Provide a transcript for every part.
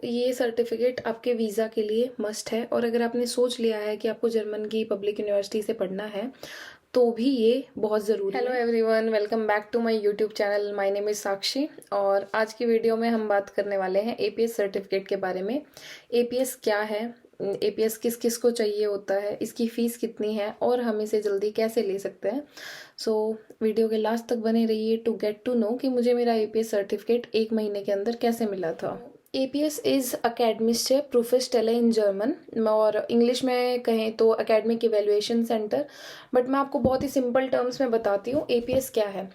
ये सर्टिफिकेट आपके वीज़ा के लिए मस्ट है, और अगर आपने सोच लिया है कि आपको जर्मन की पब्लिक यूनिवर्सिटी से पढ़ना है तो भी ये बहुत ज़रूरी है। Hello everyone, welcome back to my YouTube channel. My name is Sakshi, और आज की वीडियो में हम बात करने वाले हैं एपीएस सर्टिफिकेट के बारे में। एपीएस क्या है, एपीएस किस किस को चाहिए होता है, इसकी फ़ीस कितनी है और हम इसे जल्दी कैसे ले सकते हैं। वीडियो के लास्ट तक बने रहिए टू गेट टू नो कि मुझे मेरा एपीएस सर्टिफिकेट 1 महीने के अंदर कैसे मिला था। एपीएस इज़ अकेडमिस्che Prüfstelle इन जर्मन, और इंग्लिश में कहें तो अकेडमिक इवेल्युएशन सेंटर। बट मैं आपको बहुत ही सिंपल टर्म्स में बताती हूँ एपीएस क्या है।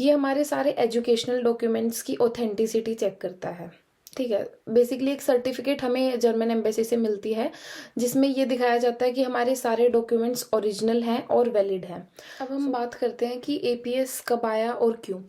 ये हमारे सारे एजुकेशनल डॉक्यूमेंट्स की ऑथेंटिसिटी चेक करता है। ठीक है, बेसिकली एक सर्टिफिकेट हमें जर्मन एम्बेसी से मिलती है जिसमें ये दिखाया जाता है कि हमारे सारे डॉक्यूमेंट्स ओरिजिनल हैं और वैलिड हैं। अब हम बात करते हैं कि एपीएस कब आया और क्यों।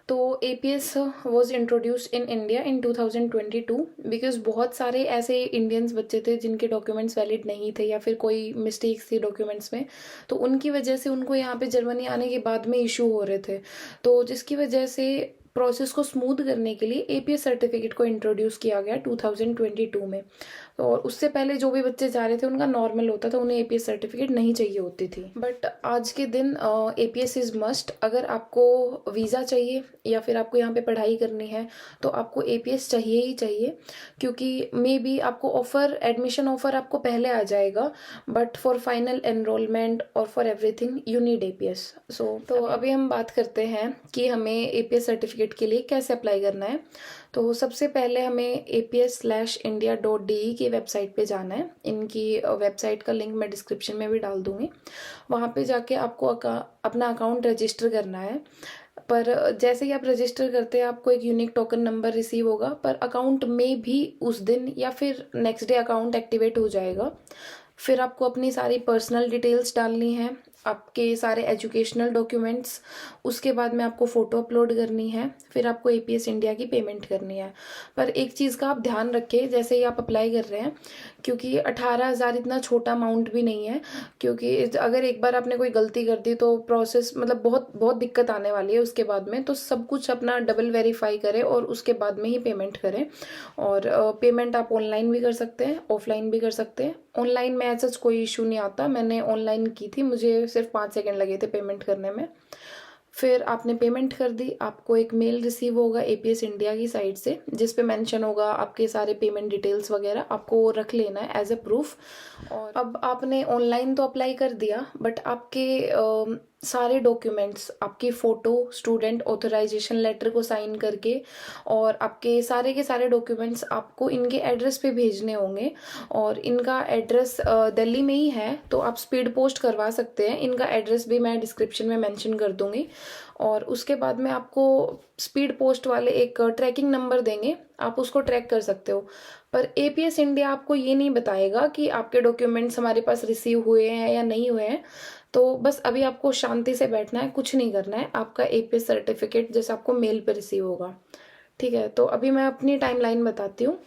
तो APS was introduced in India in 2022 because बहुत सारे ऐसे इंडियंस बच्चे थे जिनके डॉक्यूमेंट्स वैलिड नहीं थे या फिर कोई मिस्टेक्स थी डॉक्यूमेंट्स में, तो उनकी वजह से उनको यहाँ पे जर्मनी आने के बाद में इशू हो रहे थे। तो जिसकी वजह से प्रोसेस को स्मूथ करने के लिए एपीएस सर्टिफिकेट को इंट्रोड्यूस किया गया 2022 में। और उससे पहले जो भी बच्चे जा रहे थे उनका नॉर्मल होता था, उन्हें एपीएस सर्टिफिकेट नहीं चाहिए होती थी। बट आज के दिन एपीएस इज़ मस्ट। अगर आपको वीज़ा चाहिए या फिर आपको यहाँ पे पढ़ाई करनी है तो आपको एपीएस चाहिए ही चाहिए, क्योंकि मे बी आपको ऑफ़र, एडमिशन ऑफ़र आपको पहले आ जाएगा, बट फॉर फाइनल एनरोलमेंट और for everything you need APS. तो अभी हम बात करते हैं कि हमें एपीएस सर्टिफिकेट के लिए कैसे अप्लाई करना है। तो सबसे पहले हमें aps/india.de की वेबसाइट पे जाना है। इनकी वेबसाइट का लिंक मैं डिस्क्रिप्शन में भी डाल दूँगी। वहाँ पे जाके आपको अपना अकाउंट रजिस्टर करना है। पर जैसे ही आप रजिस्टर करते हैं आपको एक यूनिक टोकन नंबर रिसीव होगा, पर अकाउंट में भी उस दिन या फिर नेक्स्ट डे अकाउंट एक्टिवेट हो जाएगा। फिर आपको अपनी सारी पर्सनल डिटेल्स डालनी है, आपके सारे एजुकेशनल डॉक्यूमेंट्स, उसके बाद में आपको फ़ोटो अपलोड करनी है, फिर आपको एपीएस इंडिया की पेमेंट करनी है। पर एक चीज़ का आप ध्यान रखें जैसे ही आप अप्लाई कर रहे हैं, क्योंकि 18,000 इतना छोटा अमाउंट भी नहीं है, क्योंकि अगर एक बार आपने कोई गलती कर दी तो प्रोसेस मतलब बहुत बहुत दिक्कत आने वाली है उसके बाद में। तो सब कुछ अपना डबल वेरीफाई करें और उसके बाद में ही पेमेंट करें। और पेमेंट आप ऑनलाइन भी कर सकते हैं, ऑफलाइन भी कर सकते हैं। ऑनलाइन में ऐसा कोई इशू नहीं आता, मैंने ऑनलाइन की थी, मुझे सिर्फ 5 सेकंड लगे थे पेमेंट करने में। फिर आपने पेमेंट कर दी, आपको एक मेल रिसीव होगा एपीएस इंडिया की साइड से जिस पे मेंशन होगा आपके सारे पेमेंट डिटेल्स वगैरह, आपको वो रख लेना है एज अ प्रूफ। और अब आपने ऑनलाइन तो अप्लाई कर दिया, बट आपके सारे डॉक्यूमेंट्स, आपकी फ़ोटो, स्टूडेंट ऑथराइजेशन लेटर को साइन करके, और आपके सारे के सारे डॉक्यूमेंट्स आपको इनके एड्रेस पे भेजने होंगे। और इनका एड्रेस दिल्ली में ही है, तो आप स्पीड पोस्ट करवा सकते हैं। इनका एड्रेस भी मैं डिस्क्रिप्शन में मेंशन कर दूंगी। और उसके बाद में आपको स्पीड पोस्ट वाले एक ट्रैकिंग नंबर देंगे, आप उसको ट्रैक कर सकते हो। पर एपीएस इंडिया आपको ये नहीं बताएगा कि आपके डॉक्यूमेंट्स हमारे पास रिसीव हुए हैं या नहीं हुए हैं। तो बस अभी आपको शांति से बैठना है, कुछ नहीं करना है। आपका एपीएस सर्टिफिकेट जैसे आपको मेल पे रिसीव होगा। ठीक है, तो अभी मैं अपनी टाइमलाइन बताती हूँ।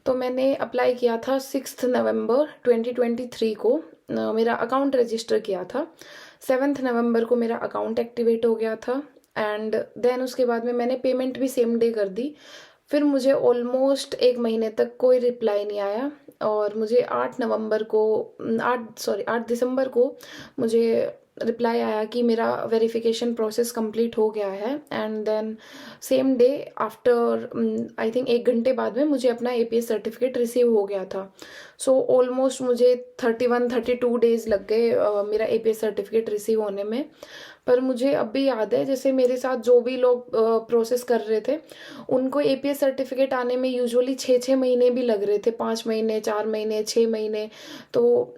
तो मैंने अप्लाई किया था 6 नवंबर 2023 को, मेरा अकाउंट रजिस्टर किया था। 7 नवंबर को मेरा अकाउंट एक्टिवेट हो गया था, एंड देन उसके बाद में मैंने पेमेंट भी सेम डे कर दी। फिर मुझे ऑलमोस्ट 1 महीने तक कोई रिप्लाई नहीं आया, और मुझे 8 दिसंबर को मुझे रिप्लाई आया कि मेरा वेरिफिकेशन प्रोसेस कंप्लीट हो गया है। And then same day after I think 1 घंटे बाद में मुझे अपना एपीएस सर्टिफिकेट रिसीव हो गया था। सो ऑलमोस्ट मुझे 32 डेज लग गए मेरा एपीएस सर्टिफिकेट रिसीव होने में। पर मुझे अब भी याद है, जैसे मेरे साथ जो भी लोग प्रोसेस कर रहे थे उनको एपीएस सर्टिफिकेट आने में यूजुअली 6 महीने भी लग रहे थे, 5 महीने, 4 महीने, 6 महीने। तो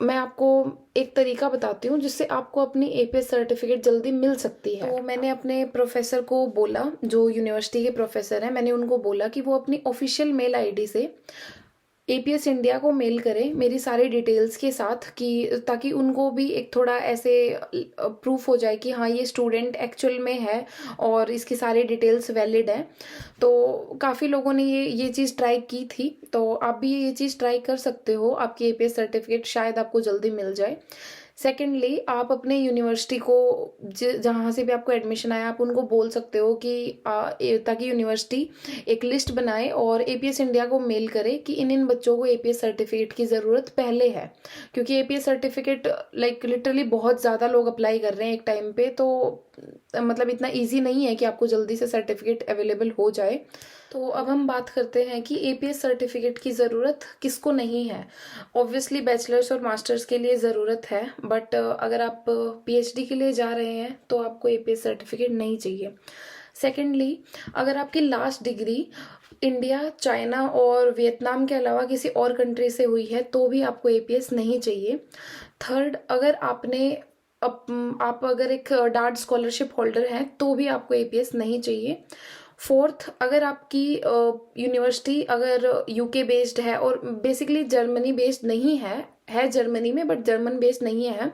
मैं आपको एक तरीका बताती हूँ जिससे आपको अपनी एपीएस सर्टिफिकेट जल्दी मिल सकती है। तो मैंने अपने प्रोफेसर को बोला, जो यूनिवर्सिटी के प्रोफेसर हैं, मैंने उनको बोला कि वो अपनी ऑफिशियल मेल आईडी से एपीएस इंडिया को मेल करें मेरी सारी डिटेल्स के साथ, कि ताकि उनको भी एक थोड़ा ऐसे प्रूफ हो जाए कि हाँ ये स्टूडेंट एक्चुअल में है और इसकी सारी डिटेल्स वैलिड है। तो काफ़ी लोगों ने ये चीज़ ट्राई की थी, तो आप भी ये चीज़ ट्राई कर सकते हो, आपकी एपीएस सर्टिफिकेट शायद आपको जल्दी मिल जाए। सेकेंडली, आप अपने यूनिवर्सिटी को जहाँ से भी आपको एडमिशन आया, आप उनको बोल सकते हो कि ताकि यूनिवर्सिटी एक लिस्ट बनाए और एपीएस इंडिया को मेल करे कि इन बच्चों को एपीएस सर्टिफिकेट की ज़रूरत पहले है, क्योंकि एपीएस सर्टिफिकेट लाइक लिटरली बहुत ज़्यादा लोग अप्लाई कर रहे हैं एक टाइम पे, तो मतलब इतना ईजी नहीं है कि आपको जल्दी से सर्टिफिकेट अवेलेबल हो जाए। तो अब हम बात करते हैं कि एपीएस सर्टिफिकेट की ज़रूरत किसको नहीं है। ऑब्वियसली बैचलर्स और मास्टर्स के लिए ज़रूरत है, बट अगर आप पीएचडी के लिए जा रहे हैं तो आपको एपीएस सर्टिफिकेट नहीं चाहिए। सेकेंडली, अगर आपकी लास्ट डिग्री इंडिया, चाइना और वियतनाम के अलावा किसी और कंट्री से हुई है तो भी आपको एपीएस नहीं चाहिए। थर्ड, अगर आप अगर एक डार्ट स्कॉलरशिप होल्डर हैं तो भी आपको एपीएस नहीं चाहिए। फोर्थ, अगर आपकी यूनिवर्सिटी अगर यूके बेस्ड है और बेसिकली जर्मनी बेस्ड नहीं है जर्मनी में बट जर्मन बेस्ड नहीं है,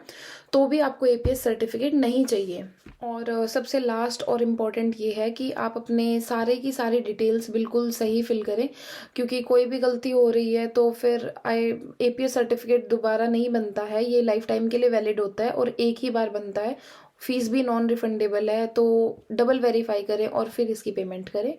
तो भी आपको एपीएस सर्टिफिकेट नहीं चाहिए। और सबसे लास्ट और इम्पॉर्टेंट ये है कि आप अपने सारे की सारी डिटेल्स बिल्कुल सही फिल करें, क्योंकि कोई भी गलती हो रही है तो फिर एपीएस सर्टिफिकेट दोबारा नहीं बनता है, ये लाइफ टाइम के लिए वैलिड होता है और एक ही बार बनता है। फीस भी नॉन रिफंडेबल है, तो डबल वेरीफाई करें और फिर इसकी पेमेंट करें।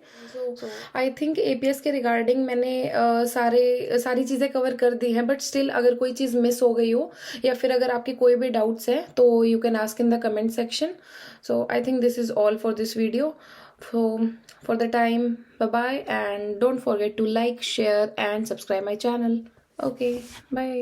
आई थिंक एपीएस के रिगार्डिंग मैंने सारी चीज़ें कवर कर दी हैं, बट स्टिल अगर कोई चीज़ मिस हो गई हो या फिर अगर आपके कोई भी डाउट्स हैं तो you can ask in the comment section. So I think this is all for this video. For the time, bye bye, and don't forget to like, share and subscribe my channel. Okay, bye.